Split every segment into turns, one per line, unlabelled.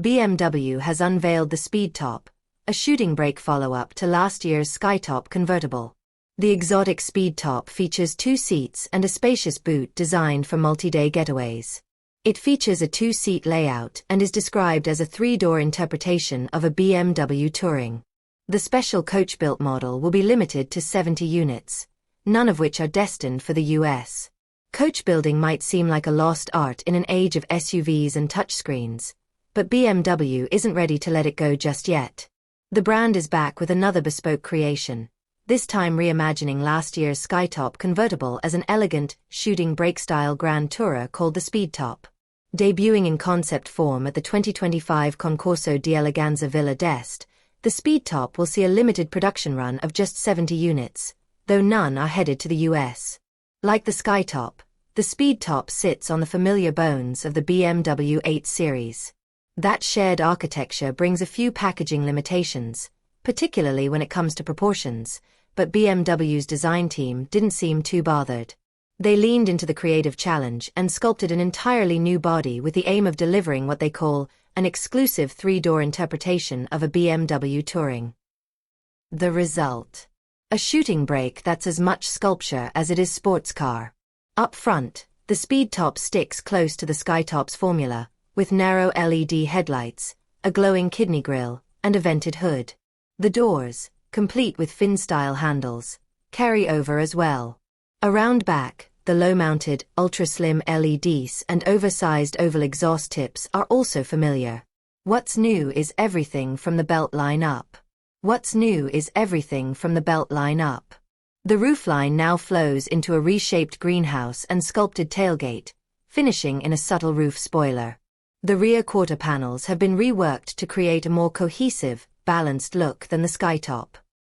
BMW has unveiled the Speedtop, a shooting brake follow-up to last year's Skytop convertible. The exotic Speedtop features 2 seats and a spacious boot designed for multi-day getaways. It features a 2-seat layout and is described as a 3-door interpretation of a BMW Touring. The special Coachbuilt model will be limited to 70 units, none of which are destined for the US. Coachbuilding might seem like a lost art in an age of SUVs and touchscreens, but BMW isn't ready to let it go just yet. The brand is back with another bespoke creation, this time reimagining last year's Skytop convertible as an elegant, shooting brake-style Grand Tourer called the Speedtop. Debuting in concept form at the 2025 Concorso di Eleganza Villa d'Este, the Speedtop will see a limited production run of just 70 units, though none are headed to the US. Like the Skytop, the Speedtop sits on the familiar bones of the BMW 8 Series. That shared architecture brings a few packaging limitations, particularly when it comes to proportions, but BMW's design team didn't seem too bothered. They leaned into the creative challenge and sculpted an entirely new body with the aim of delivering what they call an exclusive 3-door interpretation of a BMW Touring. The result: a shooting brake that's as much sculpture as it is sports car. Up front, the Speedtop sticks close to the Skytop's formula, with narrow LED headlights, a glowing kidney grille, and a vented hood. The doors, complete with fin-style handles, carry over as well. Around back, the low-mounted, ultra-slim LEDs and oversized oval exhaust tips are also familiar. What's new is everything from the belt line up. What's new is everything from the belt line up. The roofline now flows into a reshaped greenhouse and sculpted tailgate, finishing in a subtle roof spoiler. The rear quarter panels have been reworked to create a more cohesive, balanced look than the Skytop.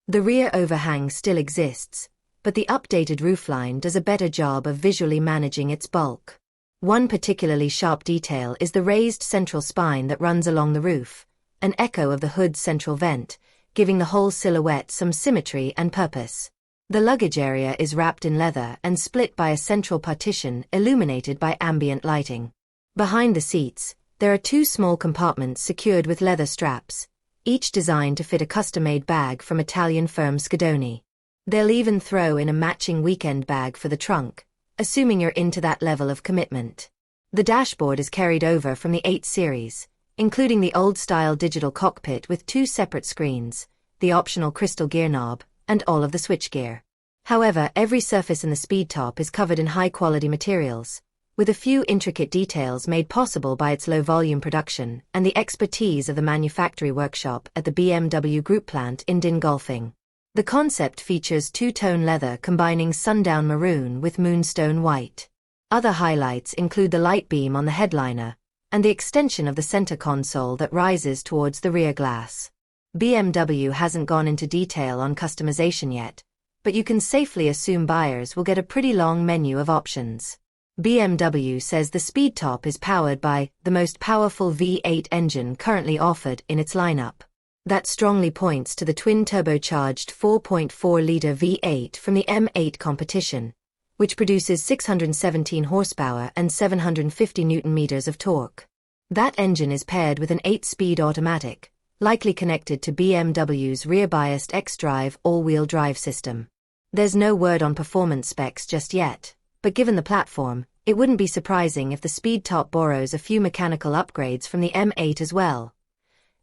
The rear overhang still exists, but the updated roofline does a better job of visually managing its bulk. One particularly sharp detail is the raised central spine that runs along the roof, an echo of the hood's central vent, giving the whole silhouette some symmetry and purpose. The luggage area is wrapped in leather and split by a central partition illuminated by ambient lighting. Behind the seats, there are 2 small compartments secured with leather straps, each designed to fit a custom-made bag from Italian firm Schedoni. They'll even throw in a matching weekend bag for the trunk, assuming you're into that level of commitment. The dashboard is carried over from the 8 Series, including the old-style digital cockpit with 2 separate screens, the optional crystal gear knob, and all of the switchgear. However, every surface in the Speedtop is covered in high-quality materials, with a few intricate details made possible by its low-volume production and the expertise of the manufactory workshop at the BMW Group plant in Dingolfing. The concept features 2-tone leather combining sundown maroon with moonstone white. Other highlights include the light beam on the headliner and the extension of the center console that rises towards the rear glass. BMW hasn't gone into detail on customization yet, but you can safely assume buyers will get a pretty long menu of options. BMW says the Speedtop is powered by the most powerful V8 engine currently offered in its lineup. That strongly points to the twin-turbocharged 4.4-liter V8 from the M8 competition, which produces 617 horsepower and 750 Nm of torque. That engine is paired with an 8-speed automatic, likely connected to BMW's rear-biased xDrive all-wheel drive system. There's no word on performance specs just yet, but given the platform, it wouldn't be surprising if the Speedtop borrows a few mechanical upgrades from the M8 as well,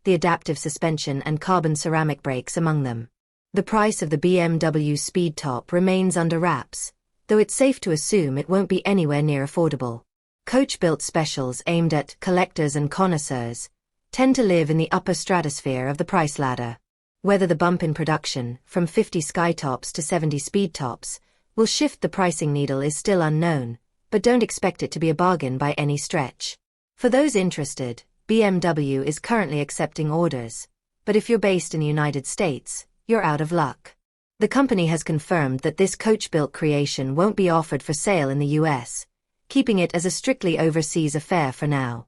the adaptive suspension and carbon ceramic brakes among them. The price of the BMW Speedtop remains under wraps, though it's safe to assume it won't be anywhere near affordable. Coachbuilt specials aimed at collectors and connoisseurs tend to live in the upper stratosphere of the price ladder. Whether the bump in production, from 50 Skytops to 70 Speedtops, will shift the pricing needle is still unknown, but don't expect it to be a bargain by any stretch. For those interested, BMW is currently accepting orders, but if you're based in the United States, you're out of luck. The company has confirmed that this Coachbuilt creation won't be offered for sale in the US, keeping it as a strictly overseas affair for now.